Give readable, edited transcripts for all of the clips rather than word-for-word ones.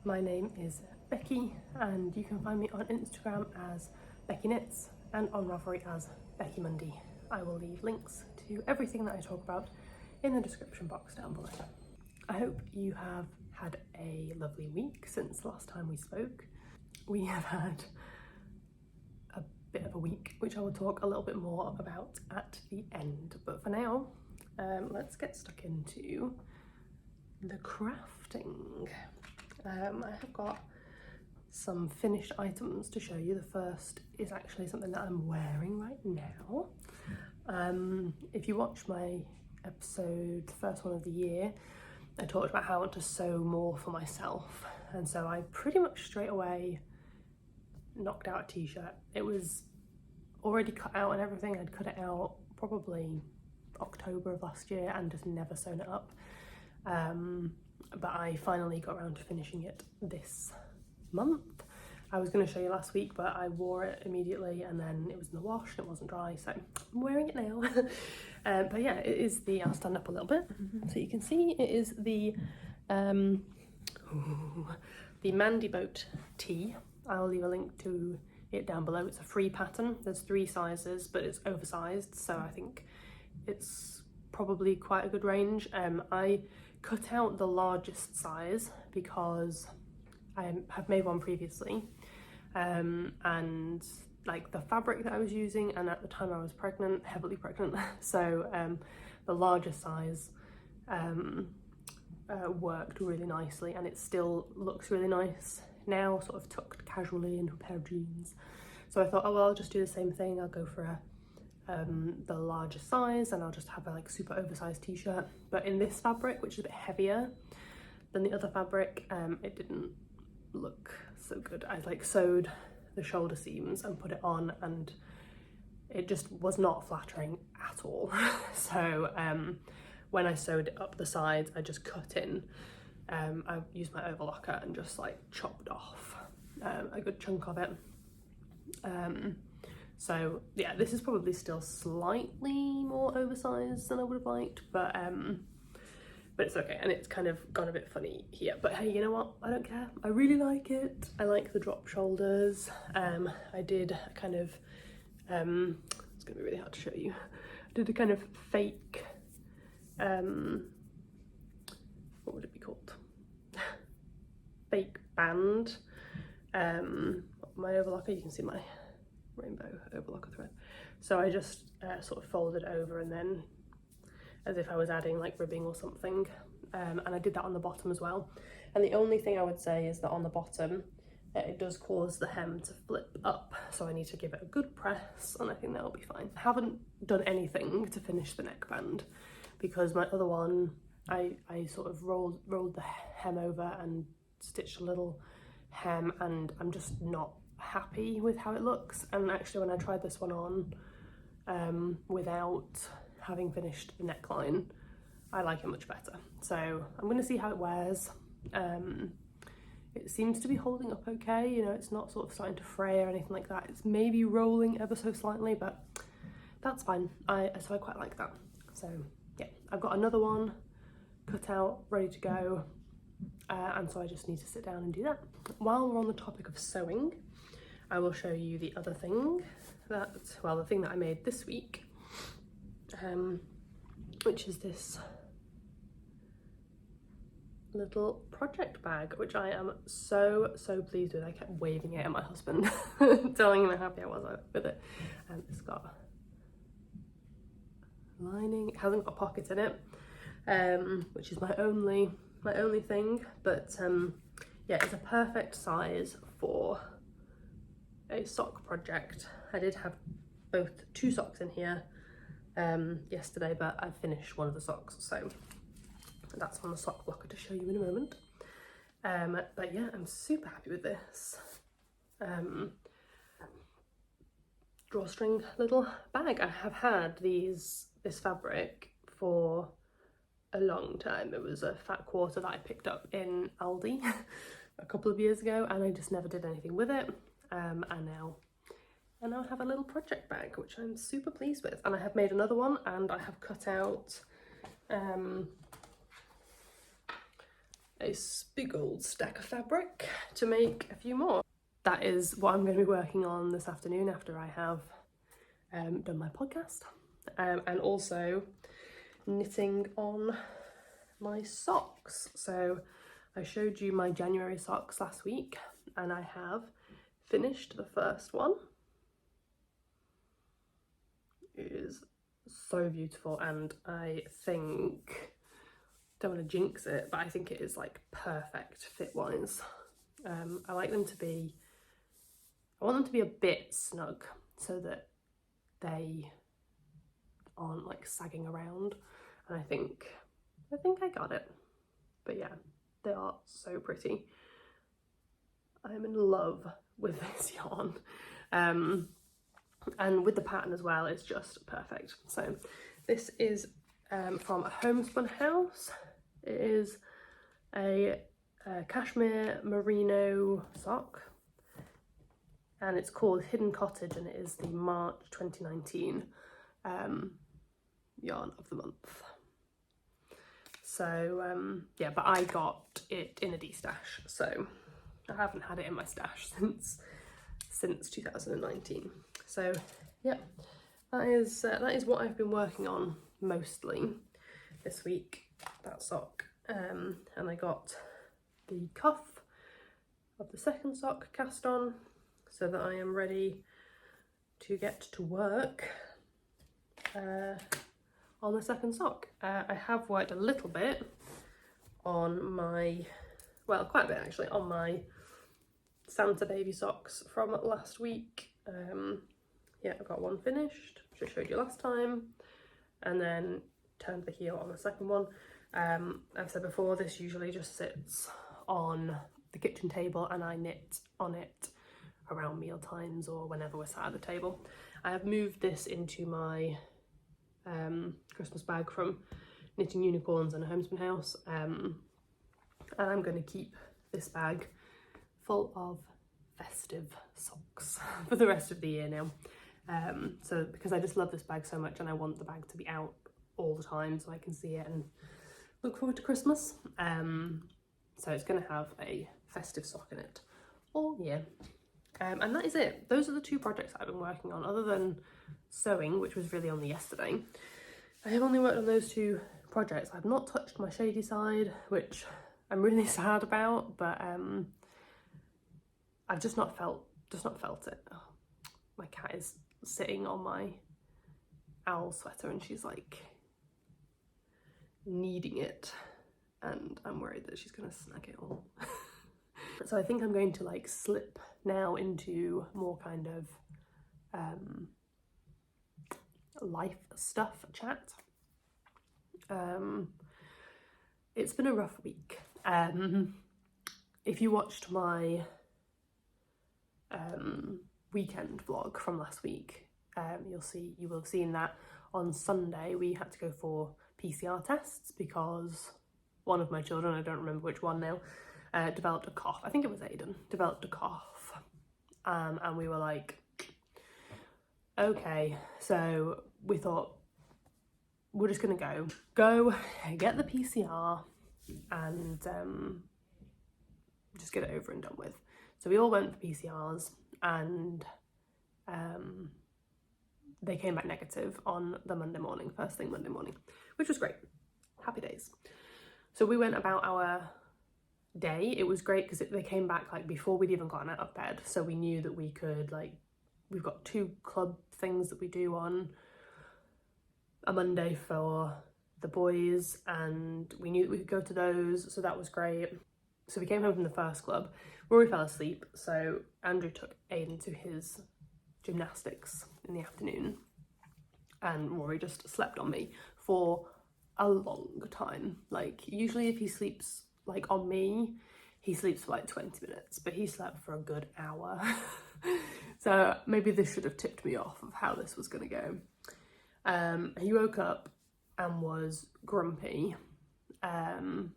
My name is Becky and you can find me on Instagram as Becky Knits and on Ravelry as Becky Mundy. I will leave links to everything that I talk about in the description box down below. I hope you have had a lovely week since the last time we spoke. We have had a bit of a week, which I will talk a little bit more about at the end. But for now, let's get stuck into the crafting. I have got some finished items to show you. The first is actually something that I'm wearing right now. If you watch my episode, the first one of the year, I talked about how I want to sew more for myself, and so I pretty much straight away knocked out a t-shirt. It was already cut out and everything. I'd cut it out probably October of last year and just never sewn it up. But I finally got around to finishing it this month. I was going to show you last week, but I wore it immediately and then it was in the wash and it wasn't dry, so I'm wearing it now. But yeah, it is the, I'll stand up a little bit so you can see, it is the Mandy Boat tee. I'll leave a link to it down below. It's a free pattern. There's 3 sizes, but it's oversized, so I think it's probably quite a good range. I cut out the largest size because I have made one previously, and like the fabric that I was using, and at the time I was pregnant, heavily pregnant, so the larger size worked really nicely, and it still looks really nice now, sort of tucked casually into a pair of jeans. So I thought, oh well, I'll just do the same thing. I'll go for the larger size and I'll just have a like super oversized t-shirt, but in this fabric, which is a bit heavier than the other fabric, it didn't look so good. I like sewed the shoulder seams and put it on and it just was not flattering at all. So when I sewed it up the sides, I just cut in, I used my overlocker and just like chopped off a good chunk of it. So yeah, this is probably still slightly more oversized than I would have liked, but it's okay, and it's kind of gone a bit funny here. But hey, you know what? I don't care. I really like it. I like the drop shoulders. I did a kind of, it's gonna be really hard to show you. I did a kind of fake, what would it be called? Fake band. My overlocker, you can see my rainbow overlocker thread. So I just sort of folded over and then as if I was adding like ribbing or something, and I did that on the bottom as well. And the only thing I would say is that on the bottom it does cause the hem to flip up, so I need to give it a good press and I think that'll be fine. I haven't done anything to finish the neckband because my other one I sort of rolled the hem over and stitched a little hem, and I'm just not happy with how it looks. And actually when I tried this one on without having finished the neckline, I like it much better. So I'm going to see how it wears. It seems to be holding up okay, you know, it's not sort of starting to fray or anything like that. It's maybe rolling ever so slightly, but that's fine. So I quite like that. So yeah, I've got another one cut out, ready to go, and so I just need to sit down and do that. While we're on the topic of sewing, I will show you the other thing that, well, the thing that I made this week, which is this little project bag, which I am so pleased with. I kept waving it at my husband, telling him how happy I was with it. It's got lining, it hasn't got pockets in it, which is my only thing, but yeah, it's a perfect size for a sock project. I did have both 2 socks in here yesterday, but I finished one of the socks, so that's on the sock blocker to show you in a moment. But yeah, I'm super happy with this drawstring little bag. I have had this fabric for a long time. It was a fat quarter that I picked up in Aldi a couple of years ago, and I just never did anything with it. And now I have a little project bag, which I'm super pleased with. And I have made another one, and I have cut out a big old stack of fabric to make a few more. That is what I'm going to be working on this afternoon after I have done my podcast, and also knitting on my socks. So I showed you my January socks last week and I have finished the first one. It is so beautiful, and I think, don't want to jinx it, but I think it is like perfect fit wise. I like them to be, I want them to be a bit snug so that they aren't like sagging around, and I think I got it. But yeah, they are so pretty. I'm in love with this yarn. And with the pattern as well, it's just perfect. So this is from a homespun house. It is a cashmere merino sock, and it's called Hidden Cottage, and it is the March 2019 yarn of the month. So yeah, but I got it in a D-stash, so I haven't had it in my stash since 2019. So yeah, that is what I've been working on mostly this week, that sock. And I got the cuff of the second sock cast on so that I am ready to get to work on the second sock. I have worked a little bit on my, well, quite a bit actually, on my Santa baby socks from last week. Yeah, I've got one finished, which I showed you last time, and then turned the heel on the second one. I've said before, this usually just sits on the kitchen table and I knit on it around meal times or whenever we're sat at the table. I have moved this into my Christmas bag from Knitting Unicorns and a Homespun House, and I'm going to keep this bag full of festive socks for the rest of the year now. So because I just love this bag so much and I want the bag to be out all the time so I can see it and look forward to Christmas. So it's going to have a festive sock in it all year. And that is it. Those are the two projects I've been working on, other than sewing, which was really only yesterday. I have only worked on those two projects. I've not touched my shady side, which I'm really sad about, but I've just not felt it. Oh, my cat is sitting on my owl sweater and she's like needing it, and I'm worried that she's gonna snag it all. So I think I'm going to like slip now into more kind of life stuff chat. It's been a rough week. If you watched my weekend vlog from last week, you will have seen that on Sunday we had to go for PCR tests because one of my children, I don't remember which one now, developed a cough. I think it was Aiden, developed a cough. And we were like, okay, so we thought we're just gonna go get the PCR and just get it over and done with. So we all went for PCRs, and they came back negative on the Monday morning, first thing Monday morning, which was great. Happy days. So we went about our day. It was great because they came back like before we'd even gotten out of bed, so we knew that we could, like, we've got 2 club things that we do on a Monday for the boys, and we knew that we could go to those, so that was great. So we came home from the first club. Rory fell asleep, so Andrew took Aiden to his gymnastics in the afternoon, and Rory just slept on me for a long time. Like, usually if he sleeps like on me, he sleeps for like 20 minutes, but he slept for a good hour. So maybe this should have tipped me off of how this was gonna go. He woke up and was grumpy, and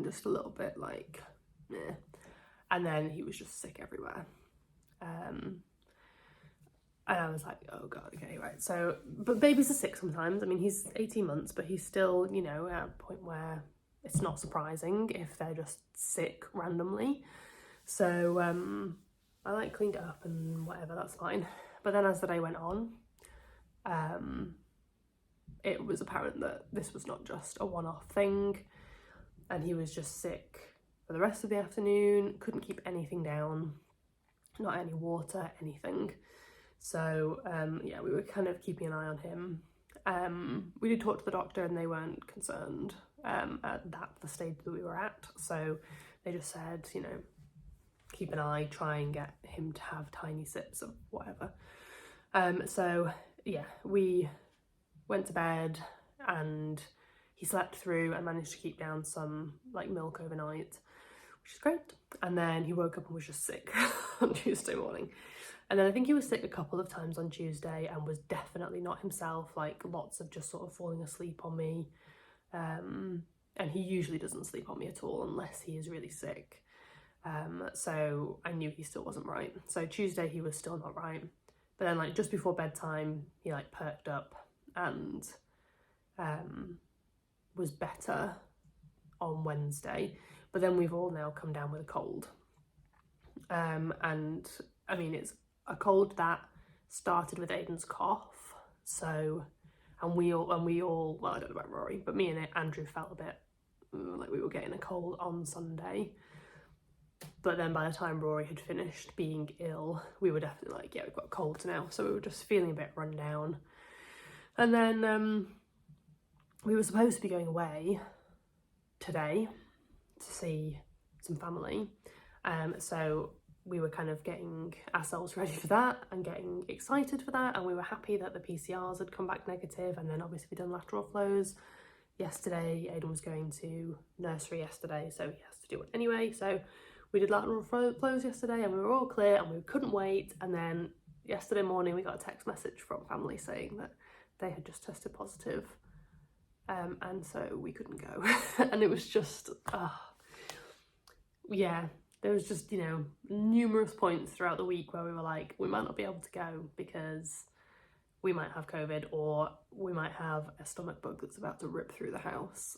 just a little bit like, meh. And then he was just sick everywhere. And I was like, oh God, okay, right. So, but babies are sick sometimes. I mean, he's 18 months, but he's still, you know, at a point where it's not surprising if they're just sick randomly. So I like cleaned it up and whatever, that's fine. But then as the day went on, it was apparent that this was not just a one-off thing, and he was just sick for the rest of the afternoon, couldn't keep anything down, not any water, anything. So yeah, we were kind of keeping an eye on him. We did talk to the doctor and they weren't concerned at the stage that we were at. So they just said, you know, keep an eye, try and get him to have tiny sips of whatever. So yeah, we went to bed and he slept through and managed to keep down some like milk overnight, which is great. And then he woke up and was just sick on Tuesday morning. And then I think he was sick a couple of times on Tuesday and was definitely not himself, like lots of just sort of falling asleep on me. And he usually doesn't sleep on me at all unless he is really sick. So I knew he still wasn't right. So Tuesday he was still not right. But then like just before bedtime, he like perked up and was better on Wednesday. But then we've all now come down with a cold. And I mean, it's a cold that started with Aiden's cough. So, and we all, well, I don't know about Rory, but me and Andrew felt a bit like we were getting a cold on Sunday. But then by the time Rory had finished being ill, we were definitely like, yeah, we've got colds now. So we were just feeling a bit run down. And then we were supposed to be going away today to see some family. So we were kind of getting ourselves ready for that and getting excited for that. And we were happy that the PCRs had come back negative. And then obviously we'd done lateral flows yesterday. Aiden was going to nursery yesterday, so he has to do it anyway. So we did lateral flows yesterday and we were all clear and we couldn't wait. And then yesterday morning we got a text message from family saying that they had just tested positive. And so we couldn't go. And it was just, yeah, there was just, you know, numerous points throughout the week where we were like, we might not be able to go because we might have COVID or we might have a stomach bug that's about to rip through the house.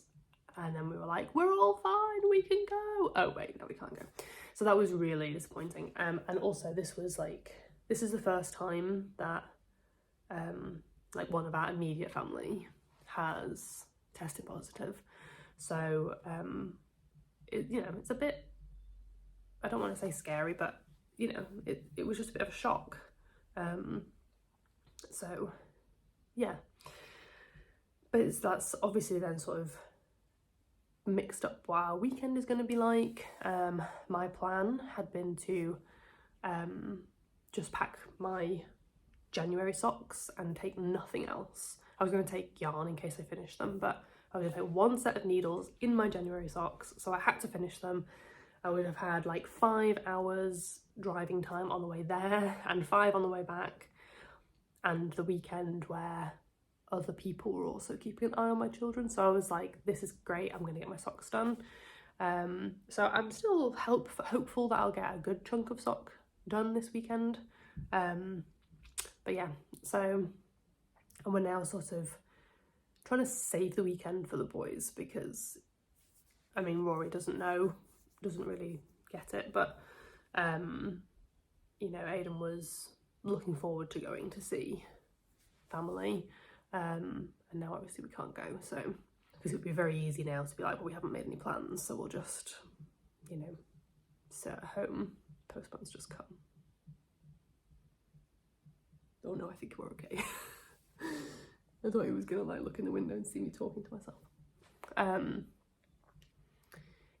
And then we were like, we're all fine, we can go. Oh wait, no, we can't go. So that was really disappointing. And also this is the first time that like one of our immediate family has tested positive. So you know, it's a bit, I don't want to say scary, but you know, it was just a bit of a shock. So yeah, but that's obviously then sort of mixed up what our weekend is going to be like. My plan had been to just pack my January socks and take nothing else. I was going to take yarn in case I finished them, but I was going to take one set of needles in my January socks, so I had to finish them. I would have had like 5 hours driving time on the way there and 5 on the way back, and the weekend where other people were also keeping an eye on my children. So I was like, this is great, I'm going to get my socks done. So I'm still hopeful that I'll get a good chunk of sock done this weekend. But yeah, so, and we're now sort of trying to save the weekend for the boys because, I mean, Rory doesn't really get it, but you know, Aiden was looking forward to going to see family, and now obviously we can't go, so because it would be very easy now to be like, well, we haven't made any plans, so we'll just, you know, sit at home. Postman's just come. Oh no, I think we're okay. I thought he was gonna like look in the window and see me talking to myself.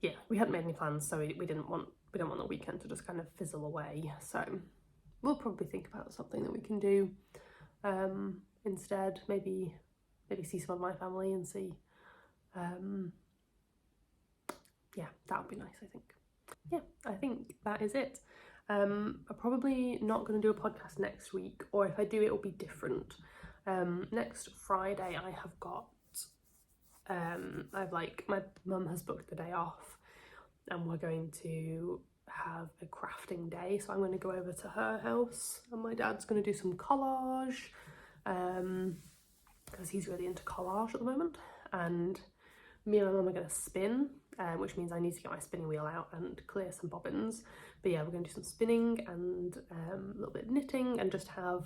Yeah, we hadn't made any plans, so we don't want the weekend to just kind of fizzle away. So we'll probably think about something that we can do instead. Maybe see some of my family and see. Yeah, that would be nice, I think. Yeah, I think that is it. I'm probably not going to do a podcast next week, or if I do, it will be different. Next Friday I have got I've like, my mum has booked the day off and we're going to have a crafting day, so I'm going to go over to her house and my dad's going to do some collage because he's really into collage at the moment, and me and my mum are going to spin, which means I need to get my spinning wheel out and clear some bobbins. But yeah, we're going to do some spinning and a little bit of knitting and just have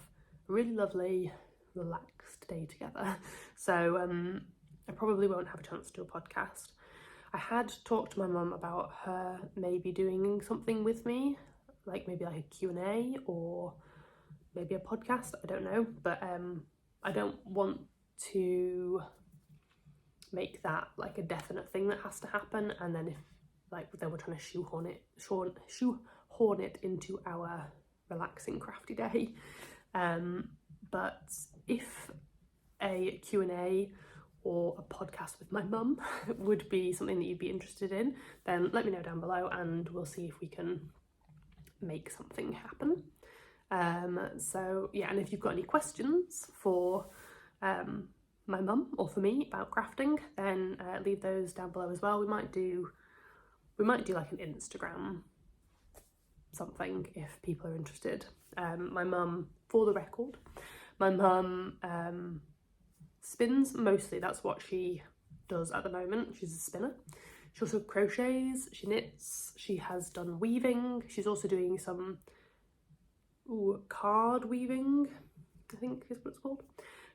a really lovely, relaxed day together. So I probably won't have a chance to do a podcast. I had talked to my mum about her maybe doing something with me, like maybe like a Q&A or maybe a podcast, I don't know, but I don't want to make that like a definite thing that has to happen, and then if like then we're trying to shoehorn it into our relaxing crafty day. But if a Q&A or a podcast with my mum would be something that you'd be interested in, then let me know down below and we'll see if we can make something happen. So yeah, and if you've got any questions for my mum or for me about crafting, then leave those down below as well. We might do like an Instagram something if people are interested. My mum, for the record, my mum spins mostly. That's what she does at the moment. She's a spinner. She also crochets, she knits, she has done weaving. She's also doing some card weaving, I think is what it's called.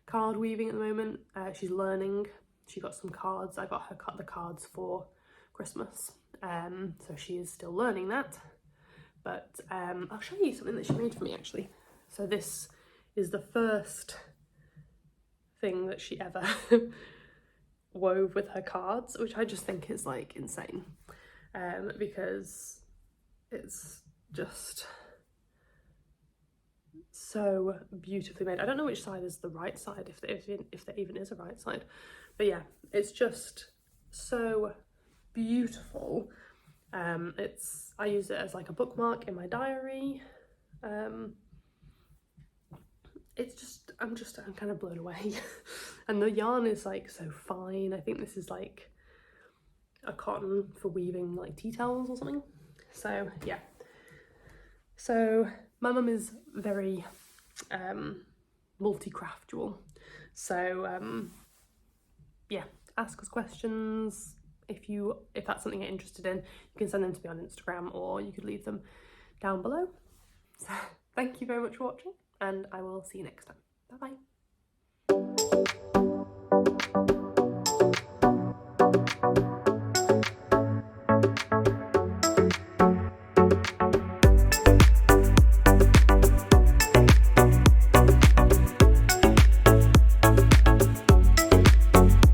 Card weaving at the moment. She's learning. She got some cards. I got her the cards for Christmas. So she is still learning that. But I'll show you something that she made for me actually. So this is the first thing that she ever wove with her cards, which I just think is like insane, because it's just so beautifully made. I don't know which side is the right side, if there even is a right side, but yeah, it's just so beautiful. I use it as like a bookmark in my diary. I'm kind of blown away. And the yarn is like so fine. I think this is like a cotton for weaving like tea towels or something. So yeah, so my mum is very multi-craftual, so yeah, ask us questions. If that's something you're interested in, you can send them to me on Instagram or you could leave them down below. So thank you very much for watching, and I will see you next time. Bye bye.